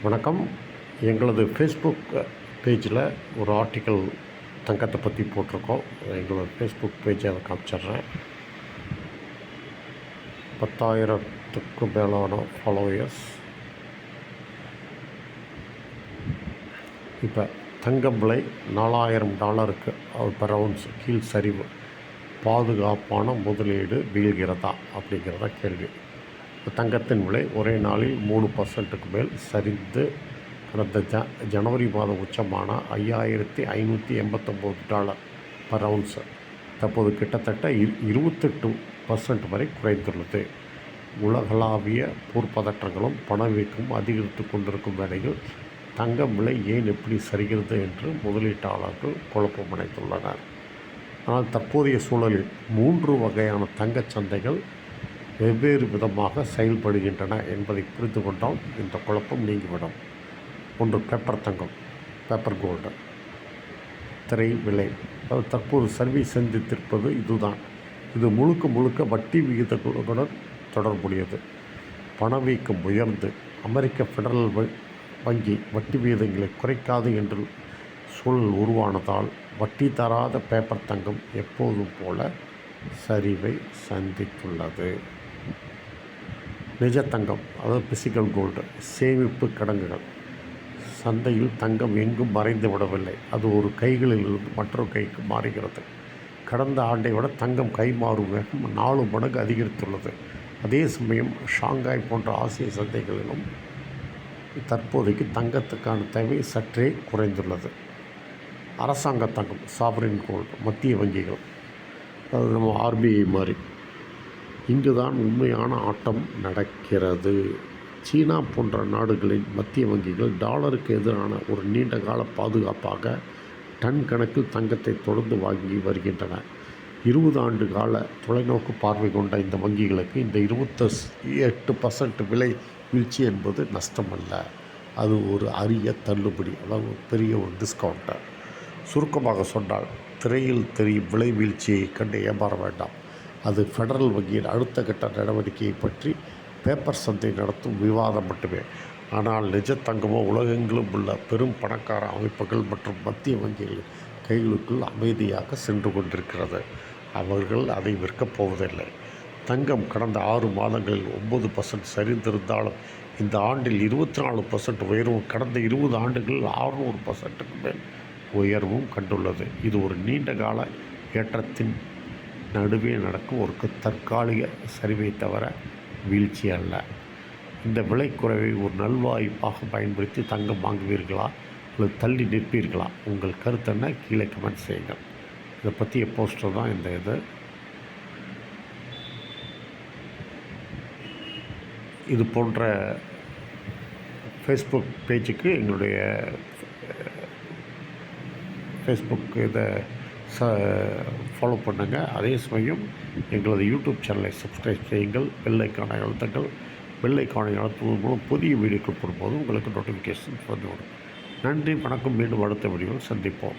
வணக்கம். எங்களது ஃபேஸ்புக் பேஜில் ஒரு ஆர்டிக்கல் தங்கத்தை பற்றி போட்டிருக்கோம். எங்களோட ஃபேஸ்புக் பேஜை அதை காமிச்சிட்றேன். 10,000க்கும் மேலான ஃபாலோயர்ஸ். இப்போ தங்கம் விலை $4,000 பெர் அவுன்ஸ் கீழ் சரிவு. பாதுகாப்பான முதலீடு வீழ்கிறதா அப்படிங்கிறத கேள்வி. தங்கத்தின் விலை ஒரே நாளில் 3% மேல் சரிந்து கடந்த ஜனவரி மாத உச்சமான $5,589 பர் அவுன்ஸ் தற்போது கிட்டத்தட்ட 28% வரை குறைந்துள்ளது. உலகளாவிய போர் பதற்றங்களும் பணவீக்கமும் அதிகரித்து கொண்டிருக்கும் வேளையில் தங்கம் விலை ஏன் எப்படி சரிகிறது என்று முதலீட்டாளர்கள் குழப்பமடைந்துள்ளனர். ஆனால் தற்போதைய சூழலில் 3 வகையான தங்கச் சந்தைகள் வெவ்வேறு விதமாக செயல்படுகின்றன என்பதை புரிந்து கொண்டால் இந்த குழப்பம் நீங்கிவிடும். ஒன்று பேப்பர் தங்கம், பேப்பர் கோல்டு. திரை விலை தற்போது சர்வே சந்தித்திருப்பது இதுதான். இது முழுக்க வட்டி விகிதங்களுடன் தொடர்புடையது. பணவீக்கம் உயர்ந்து அமெரிக்க ஃபெடரல் வங்கி வட்டி விகிதங்களை குறைக்காது என்று சூழல் உருவானதால் வட்டி தராத பேப்பர் தங்கம் எப்போதும் போல சரிவை சந்தித்துள்ளது. நிஜ தங்கம், அதாவது பிசிக்கல் கோல்டு, சேமிப்பு கிடங்குகள். சந்தையில் தங்கம் எங்கும் மறைந்து விடவில்லை. அது ஒரு கைகளிலிருந்து மற்றொரு கைக்கு மாறுகிறது. கடந்த ஆண்டை விட தங்கம் கைமாறும் வேகம் 4 மடங்கு அதிகரித்துள்ளது. அதே சமயம் ஷாங்காய் போன்ற ஆசிய சந்தைகளிலும் தற்போதைக்கு தங்கத்துக்கான தேவை சற்றே குறைந்துள்ளது. அரசாங்க தங்கம், சாவரின் கோல்டு, மத்திய வங்கிகள், அது நம்ம ஆர்பிஐ மாதிரி. இங்கு தான் உண்மையான ஆட்டம் நடக்கிறது. சீனா போன்ற நாடுகளின் மத்திய வங்கிகள் டாலருக்கு எதிரான ஒரு நீண்ட கால பாதுகாப்பாக டன் கணக்கில் தங்கத்தை தொடர்ந்து வாங்கி வருகின்றன. 20 ஆண்டு கால தொலைநோக்கு பார்வை கொண்ட இந்த வங்கிகளுக்கு இந்த 28% விலை வீழ்ச்சி என்பது நஷ்டமல்ல. அது ஒரு அரிய தள்ளுபடி, அதாவது பெரிய ஒரு டிஸ்கவுண்ட்டு. சுருக்கமாக சொன்னால், திரையில் தெரியும் விலை வீழ்ச்சியை கண்டு ஏமாற வேண்டாம். அது ஃபெடரல் வங்கியின் அடுத்த கட்ட நடவடிக்கையை பற்றி பேப்பர் சந்தை நடத்தும் விவாதம் மட்டுமே. ஆனால் நிஜ தங்கமோ உலகெங்கிலும் உள்ள பெரும் பணக்கார அமைப்புகள் மற்றும் மத்திய வங்கிகளின் கைகளுக்குள் அமைதியாக சென்று கொண்டிருக்கிறது. அவர்கள் அதை விற்கப் போவதில்லை. தங்கம் கடந்த 6 மாதங்களில் 9% சரிந்திருந்தாலும் இந்த ஆண்டில் 24% உயர்வும் கடந்த 20 ஆண்டுகளில் 600%க்கு மேல் உயர்வும் கண்டுள்ளது. இது ஒரு நீண்ட கால ஏற்றத்தின் நடுவே நடக்கும் ஒரு தற்காலிக சரிவை தவிர வீழ்ச்சி அல்ல. இந்த விலை குறைவை ஒரு நல்வாய்ப்பாக பயன்படுத்தி தங்கம் வாங்குவீர்களா அல்லது தள்ளி நிற்பீர்களா? உங்கள் கருத்து என்ன? கீழே கமெண்ட் செய்யுங்கள். இதை பற்றிய போஸ்டர் தான் இந்த இது போன்ற ஃபேஸ்புக் பேஜுக்கு எங்களுடைய ஃபேஸ்புக் இதை ஃபாலோ பண்ணுங்கள். அதே சமயம் எங்களது யூடியூப் சேனலை சப்ஸ்கிரைப் செய்யுங்கள். பெல் ஐக்கானை அழுத்துங்கள். பெல் ஐக்கானை அழுத்துவதன் மூலம் புதிய வீடியோக்கள் போடும்போது உங்களுக்கு நோட்டிஃபிகேஷன் வந்துவிடும். நன்றி, வணக்கம். மீண்டும் அடுத்த வீடியோவில் சந்திப்போம்.